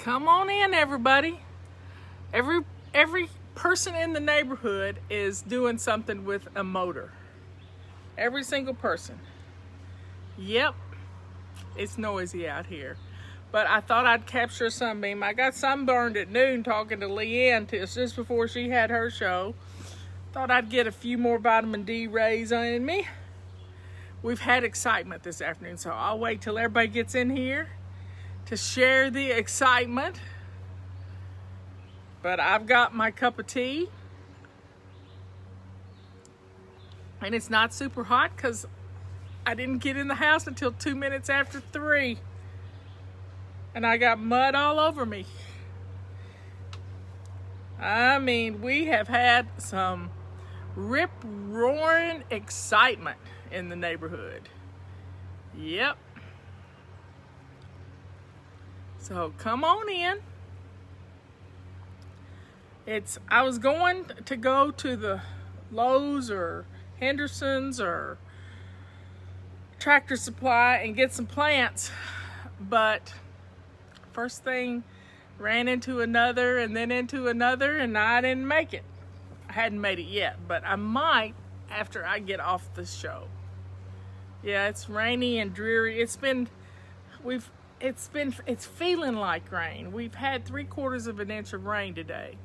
Come on in, everybody. Every person in the neighborhood is doing something with a motor. Every single person. Yep, it's noisy out here. But I thought I'd capture a sunbeam. I got sunburned at noon talking to Leanne just before she had her show. Thought I'd get a few more vitamin D rays on me. We've had excitement this afternoon, so I'll wait till everybody gets in here to share the excitement. But I've got my cup of tea. And it's not super hot because I didn't get in the house until 2 minutes after 3. And I got mud all over me. I mean, we have had some rip-roaring excitement in the neighborhood. Yep. So come on in. I was going to go to the Lowe's or Henderson's or Tractor Supply and get some plants, but first thing ran into another and then into another, and I didn't make it. I hadn't made it yet, but I might after I get off the show. Yeah, it's rainy and dreary. It's feeling like rain. We've had 3/4 of an inch of rain today.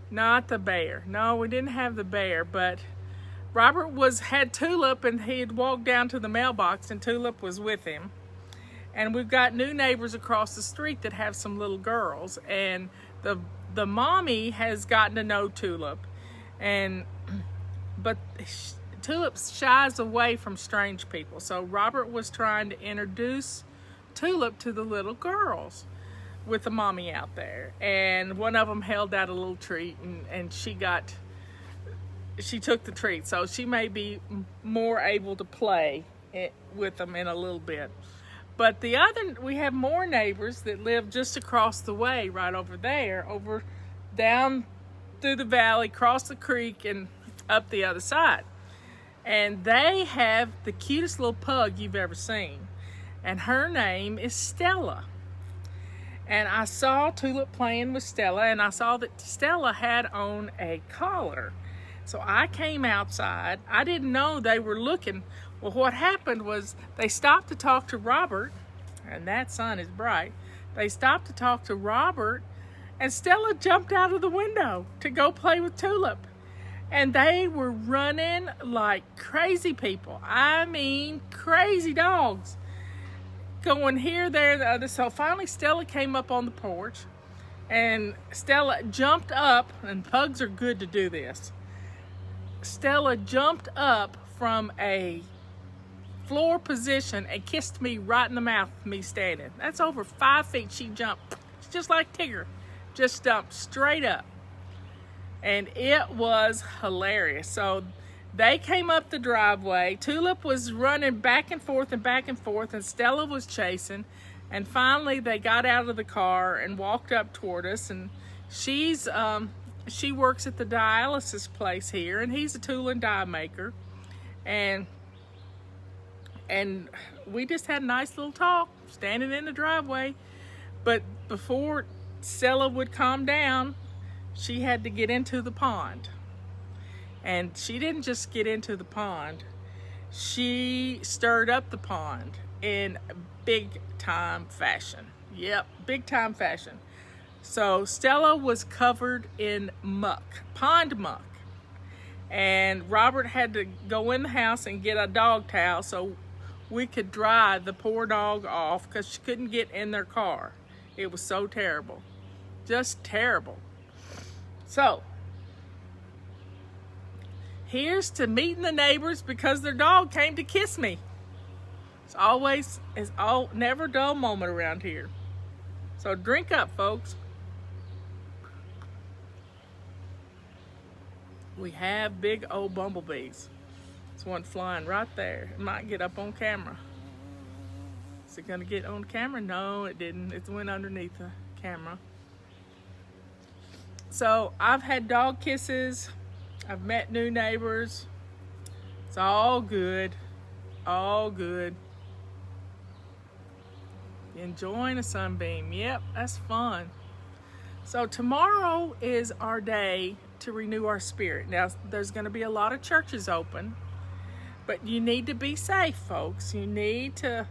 Not the bear. No, we didn't have the bear, but Robert had Tulip, and he had walked down to the mailbox, and Tulip was with him. And we've got new neighbors across the street that have some little girls, and the mommy has gotten to know Tulip, but Tulip shies away from strange people. So Robert was trying to introduce Tulip to the little girls with the mommy out there, and one of them held out a little treat, and she took the treat, so she may be more able to play with them in a little bit. But we have more neighbors that live just across the way, right over there, down through the valley, across the creek, and up the other side. And they have the cutest little pug you've ever seen, and her name is Stella. And I saw Tulip playing with Stella, and I saw that Stella had on a collar. So I came outside. I didn't know they were looking. Well, what happened was they stopped to talk to Robert, and that sun is bright. They stopped to talk to Robert, and Stella jumped out of the window to go play with Tulip. And they were running like crazy people. I mean, crazy dogs. Going here, there, the other. So finally Stella came up on the porch, and Stella jumped up, and pugs are good to do this. Stella jumped up from a floor position and kissed me right in the mouth with me standing. That's over 5 feet she jumped. It's just like Tigger. Just jumped straight up. And it was hilarious. So they came up the driveway. Tulip was running back and forth, and Stella was chasing. And finally they got out of the car and walked up toward us. And she works at the dialysis place here, and he's a tool and die maker. And we just had a nice little talk, standing in the driveway. But before Stella would calm down, she had to get into the pond. And she didn't just get into the pond. She stirred up the pond in big time fashion. Yep, big time fashion. So Stella was covered in muck, pond muck. And Robert had to go in the house and get a dog towel so we could dry the poor dog off, because she couldn't get in their car. It was so terrible. Just terrible. So, here's to meeting the neighbors because their dog came to kiss me. It's never a dull moment around here. So drink up, folks. We have big old bumblebees. There's one flying right there. It might get up on camera. Is it gonna get on camera? No, it didn't. It went underneath the camera. So I've had dog kisses. I've met new neighbors. It's all good. All good. Enjoying a sunbeam. Yep, that's fun. So tomorrow is our day to renew our spirit. Now, there's going to be a lot of churches open, but you need to be safe, folks. You need to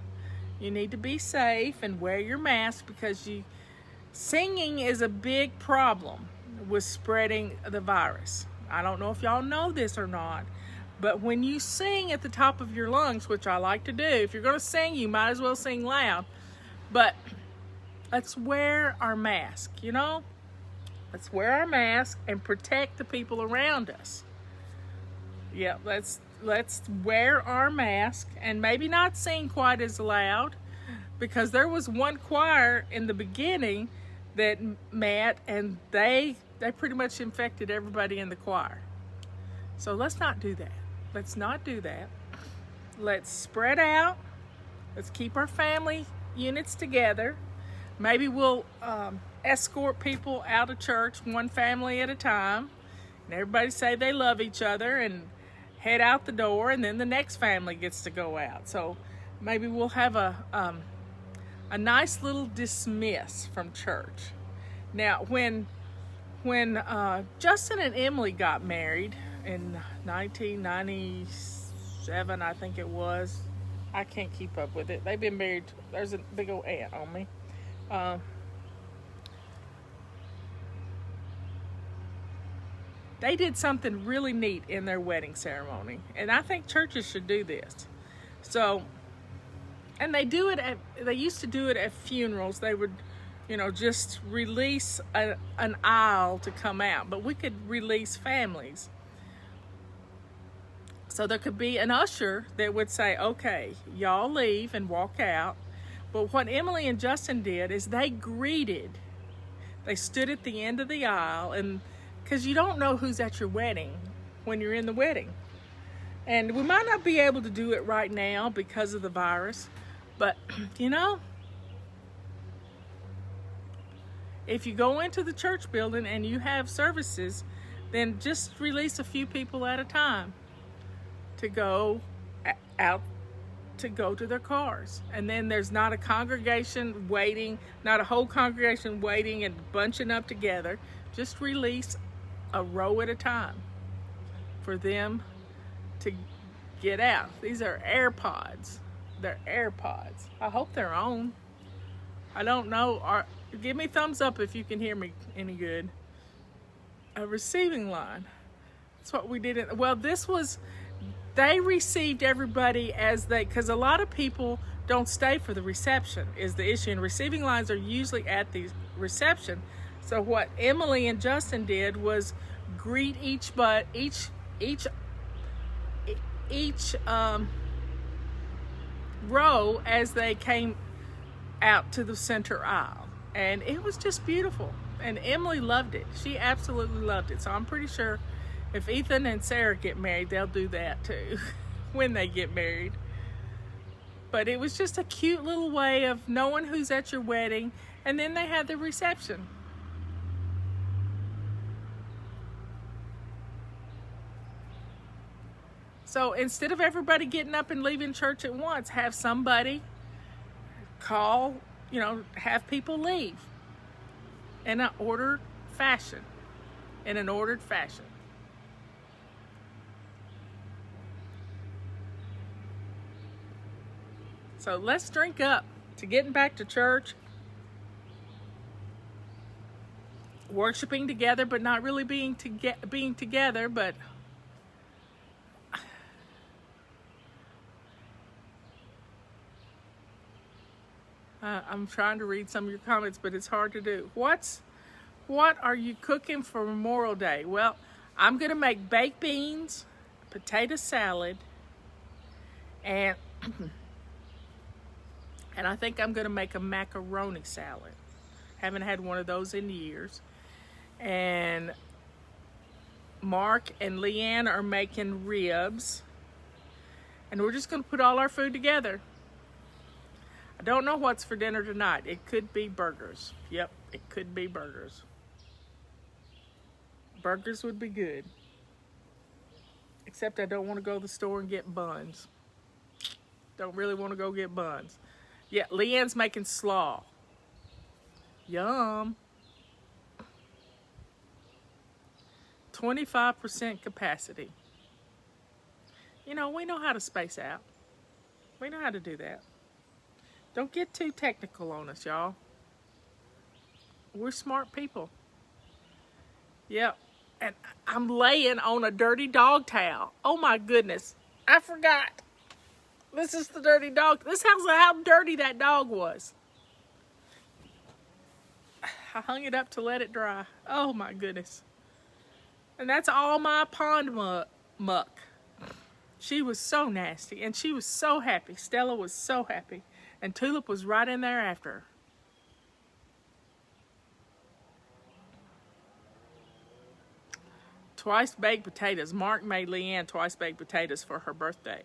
be safe and wear your mask, because singing is a big problem with spreading the virus. I don't know if y'all know this or not, but when you sing at the top of your lungs, which I like to do, if you're going to sing, you might as well sing loud. But let's wear our mask, Let's wear our mask and protect the people around us. Yeah, let's wear our mask and maybe not sing quite as loud, because there was one choir in the beginning that met, and they pretty much infected everybody in the choir. So let's not do that. Let's not do that. Let's spread out. Let's keep our family units together. Maybe we'll escort people out of church, one family at a time, and everybody say they love each other and head out the door, and then the next family gets to go out. So maybe we'll have a nice little dismiss from church. Now, when Justin and Emily got married in 1997, I think it was. I can't keep up with it. They've been married. There's a big old ant on me. They did something really neat in their wedding ceremony, and I think churches should do this. So, and they used to do it at funerals. They would, just release an aisle to come out, but we could release families. So there could be an usher that would say, okay, y'all leave and walk out. But what Emily and Justin did is they stood at the end of the aisle, and because you don't know who's at your wedding when you're in the wedding. And we might not be able to do it right now because of the virus, but if you go into the church building and you have services, then just release a few people at a time to go out, to go to their cars. And then there's not a congregation waiting, not a whole congregation waiting and bunching up together. Just release a row at a time for them to get out. These are AirPods. They're AirPods. I hope they're on. I don't know. Give me thumbs up if you can hear me any good. A receiving line. That's what we did. They received everybody because a lot of people don't stay for the reception is the issue. And receiving lines are usually at the reception. So what Emily and Justin did was greet each row as they came out to the center aisle. And it was just beautiful. And Emily loved it. She absolutely loved it. So I'm pretty sure if Ethan and Sarah get married, they'll do that too when they get married. But it was just a cute little way of knowing who's at your wedding. And then they had the reception. So instead of everybody getting up and leaving church at once, have somebody call, have people leave in an ordered fashion. So let's drink up to getting back to church, worshiping together, but not really being together, but I'm trying to read some of your comments, but it's hard to do. What are you cooking for Memorial Day? Well, I'm going to make baked beans, potato salad, and I think I'm going to make a macaroni salad. Haven't had one of those in years. And Mark and Leanne are making ribs. And we're just going to put all our food together. I don't know what's for dinner tonight. It could be burgers. Yep, it could be burgers. Burgers would be good. Except I don't want to go to the store and get buns. Don't really want to go get buns. Yeah, Leanne's making slaw. Yum. 25% capacity. You know, we know how to space out. We know how to do that. Don't get too technical on us, y'all. We're smart people. Yep. And I'm laying on a dirty dog towel. Oh my goodness. I forgot. This is the dirty dog. This is how dirty that dog was. I hung it up to let it dry. Oh my goodness. And that's all my pond muck. She was so nasty, and she was so happy. Stella was so happy, and Tulip was right in there after her. Twice baked potatoes. Mark made Leanne twice baked potatoes for her birthday,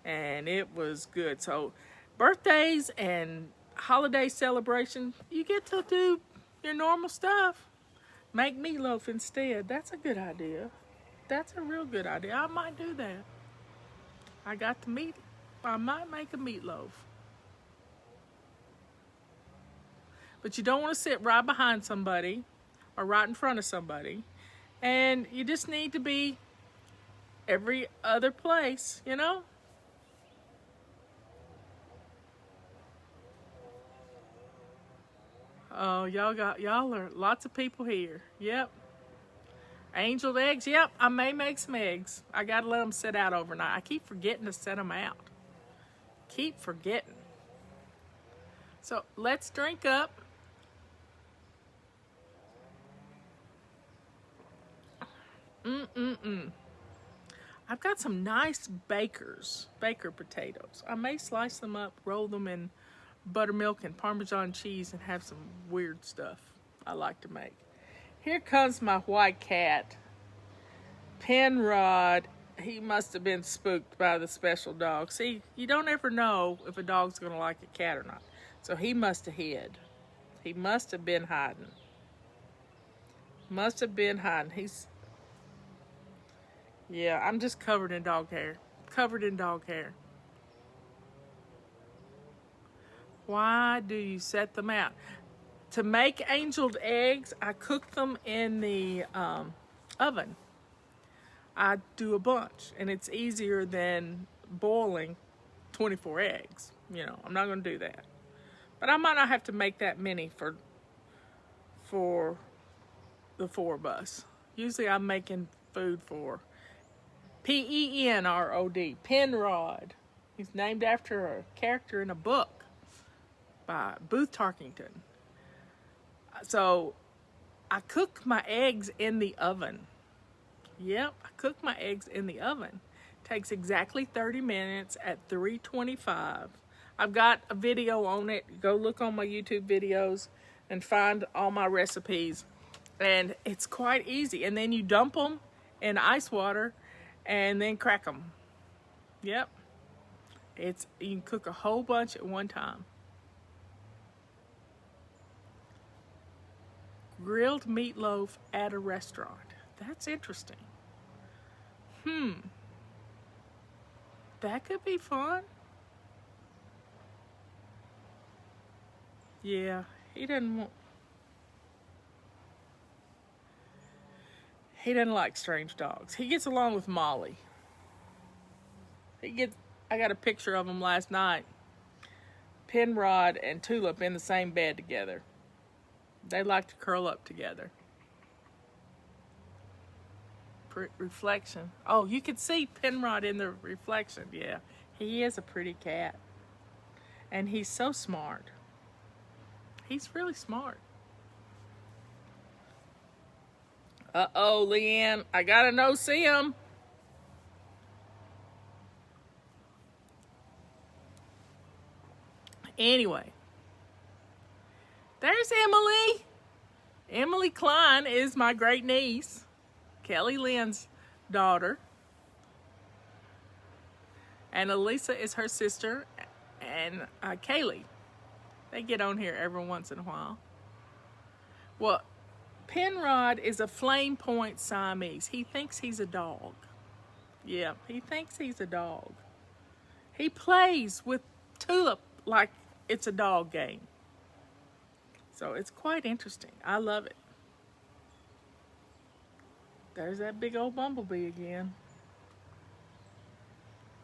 and it was good. So birthdays and holiday celebration, you get to do your normal stuff. Make meatloaf instead. That's a good idea. That's a real good idea. I might do that. I got the meat. I might make a meatloaf. But you don't want to sit right behind somebody or right in front of somebody. And you just need to be every other place, you know? Oh, y'all are lots of people here. Yep. Angeled eggs. Yep, I may make some eggs. I gotta let them sit out overnight. I keep forgetting to set them out. Keep forgetting. So let's drink up. I've got some nice baker potatoes. I may slice them up, roll them in buttermilk and Parmesan cheese, and have some weird stuff I like to make. Here comes my white cat, Penrod. He must have been spooked by the special dog. See, you don't ever know if a dog's going to like a cat or not. So he must have hid. He must have been hiding. Must have been hiding. Yeah, I'm just covered in dog hair. Covered in dog hair. Why do you set them out? To make angeled eggs, I cook them in the oven. I do a bunch, and it's easier than boiling 24 eggs. You know, I'm not going to do that. But I might not have to make that many for the four of us. Usually I'm making food for Penrod. Penrod. He's named after a character in a book by Booth Tarkington. So I cook my eggs in the oven. Yep, I cook my eggs in the oven. Takes exactly 30 minutes at 325. I've got a video on it. Go look on my YouTube videos and find all my recipes. And it's quite easy. And then you dump them in ice water and then crack them. Yep. You can cook a whole bunch at one time. Grilled meatloaf at a restaurant. That's interesting. That could be fun. Yeah, he doesn't like strange dogs. He gets along with Molly. I got a picture of him last night. Penrod and Tulip in the same bed together. They like to curl up together. Reflection. Oh, you can see Penrod in the reflection. Yeah, he is a pretty cat. And he's so smart. He's really smart. Uh-oh, Leanne. I gotta see him. Anyway. There's Emily. Emily Klein is my great niece. Kelly Lynn's daughter. And Elisa is her sister. And Kaylee. They get on here every once in a while. Well, Penrod is a flame point Siamese. He thinks he's a dog. Yeah, he thinks he's a dog. He plays with Tulip like it's a dog game. So it's quite interesting. I love it. There's that big old bumblebee again.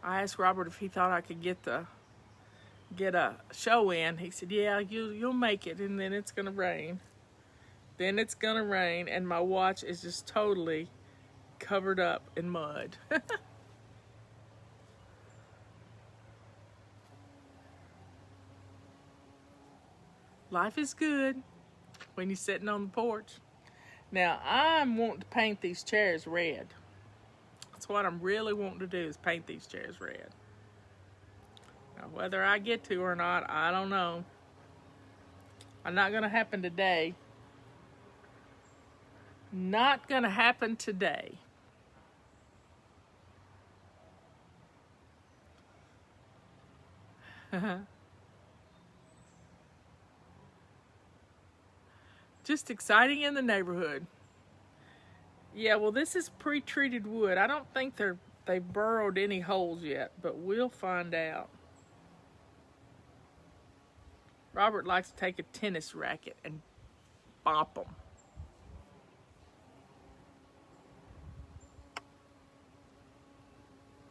I asked Robert if he thought I could get a show in. He said, "Yeah, you'll make it, and then it's gonna rain. Then it's gonna rain, and my watch is just totally covered up in mud." Life is good when you're sitting on the porch. Now, I'm wanting to paint these chairs red. That's what I'm really wanting to do, is paint these chairs red. Now, whether I get to or not, I don't know. I'm not going to happen today. Not going to happen today. Just exciting in the neighborhood. Yeah, well, this is pre-treated wood. I don't think they've burrowed any holes yet, but we'll find out. Robert likes to take a tennis racket and bop them.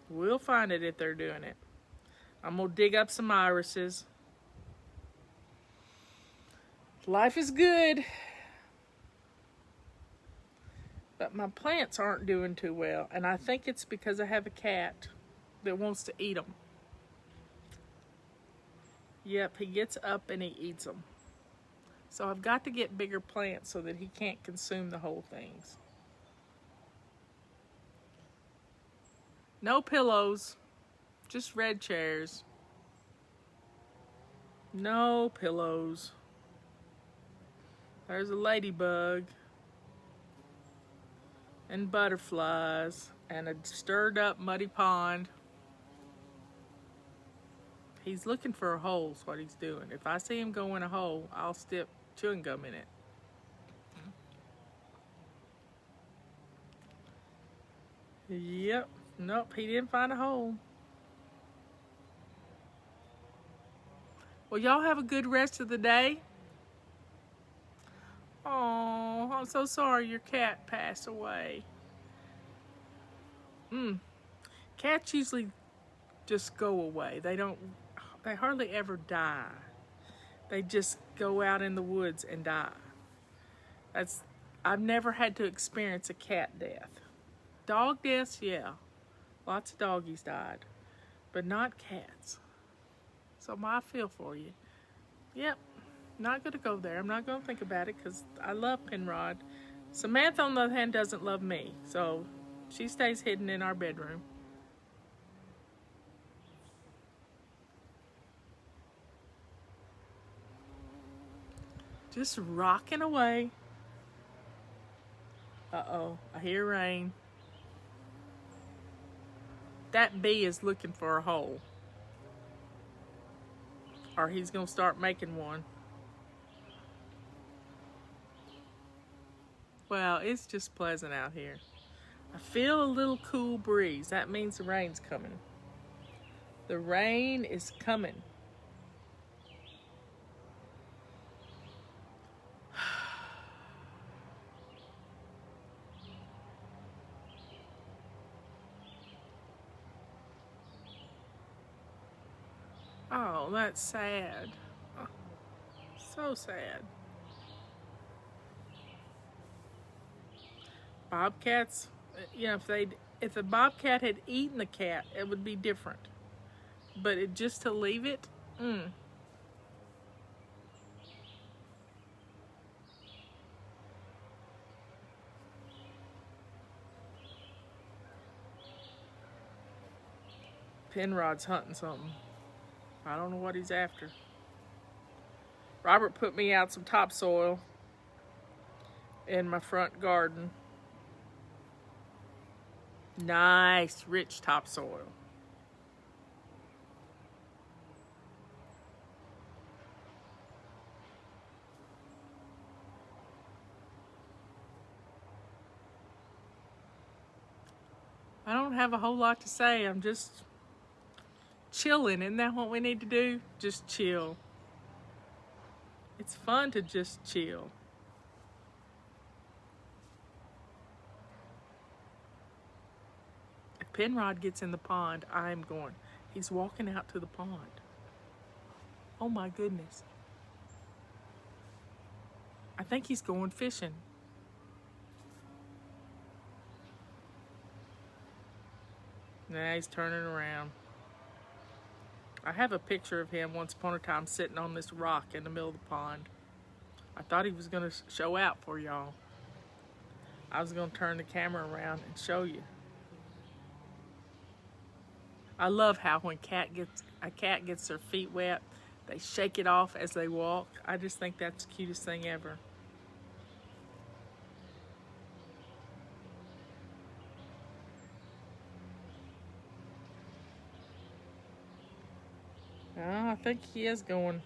We'll find it if they're doing it. I'm going to dig up some irises. Life is good. But my plants aren't doing too well, and I think it's because I have a cat that wants to eat them. Yep, he gets up and he eats them. So I've got to get bigger plants so that he can't consume the whole things. No pillows, just red chairs. No pillows. There's a ladybug. And butterflies, and a stirred up muddy pond. He's looking for a hole, is what he's doing. If I see him go in a hole, I'll stick chewing gum in it. Yep, nope, he didn't find a hole. Well, y'all have a good rest of the day. Oh, I'm so sorry your cat passed away. Cats usually just go away. They hardly ever die. They just go out in the woods and die. I've never had to experience a cat death. Dog deaths, yeah. Lots of doggies died, but not cats. So I feel for you. Yep. Not going to go there. I'm not going to think about it because I love Penrod. Samantha, on the other hand, doesn't love me. So she stays hidden in our bedroom. Just rocking away. Uh-oh, I hear rain. That bee is looking for a hole. Or he's going to start making one. Well, it's just pleasant out here. I feel a little cool breeze. That means the rain's coming. The rain is coming. Oh, that's sad. Oh, so sad. Bobcats, you know, if the bobcat had eaten the cat, it would be different. But just to leave it, Penrod's hunting something. I don't know what he's after. Robert put me out some topsoil in my front garden. Nice, rich topsoil. I don't have a whole lot to say. I'm just chilling. Isn't that what we need to do? Just chill. It's fun to just chill. If Penrod gets in the pond, I'm going. He's walking out to the pond. Oh my goodness. I think he's going fishing. Nah, he's turning around. I have a picture of him once upon a time sitting on this rock in the middle of the pond. I thought he was going to show out for y'all. I was going to turn the camera around and show you. I love how when a cat gets their feet wet, they shake it off as they walk. I just think that's the cutest thing ever. Oh, I think he is going.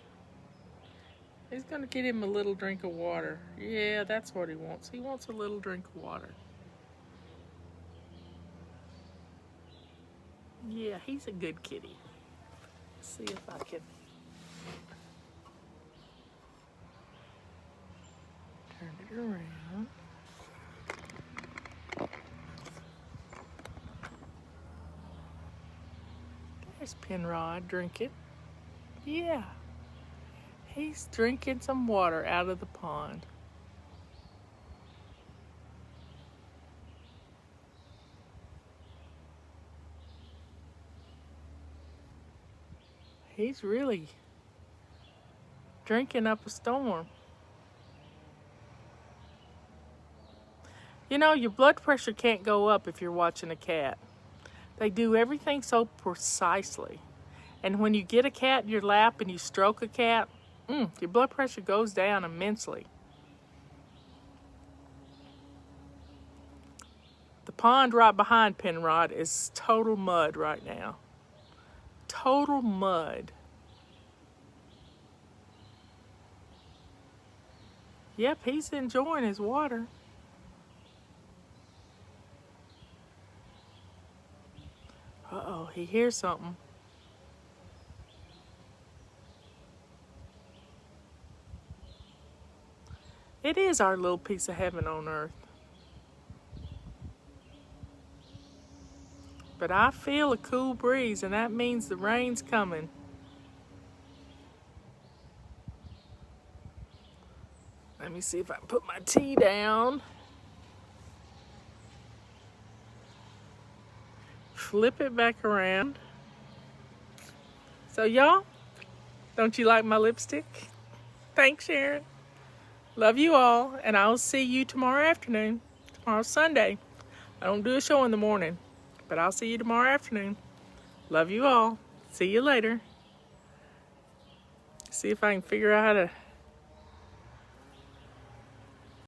He's going to get him a little drink of water. Yeah, that's what he wants. He wants a little drink of water. Yeah, he's a good kitty. Let's see if I can turn it around. There's Penrod drinking. Yeah, he's drinking some water out of the pond. He's really drinking up a storm. You know, your blood pressure can't go up if you're watching a cat. They do everything so precisely. And when you get a cat in your lap and you stroke a cat, your blood pressure goes down immensely. The pond right behind Penrod is total mud right now. Total mud. Yep, he's enjoying his water. Uh-oh, he hears something. It is our little piece of heaven on earth. But I feel a cool breeze, and that means the rain's coming. Let me see if I can put my tea down. Flip it back around. So y'all, don't you like my lipstick? Thanks, Sharon. Love you all, and I'll see you tomorrow afternoon. Tomorrow's Sunday. I don't do a show in the morning, but I'll see you tomorrow afternoon. Love you all. See you later. See if I can figure out how to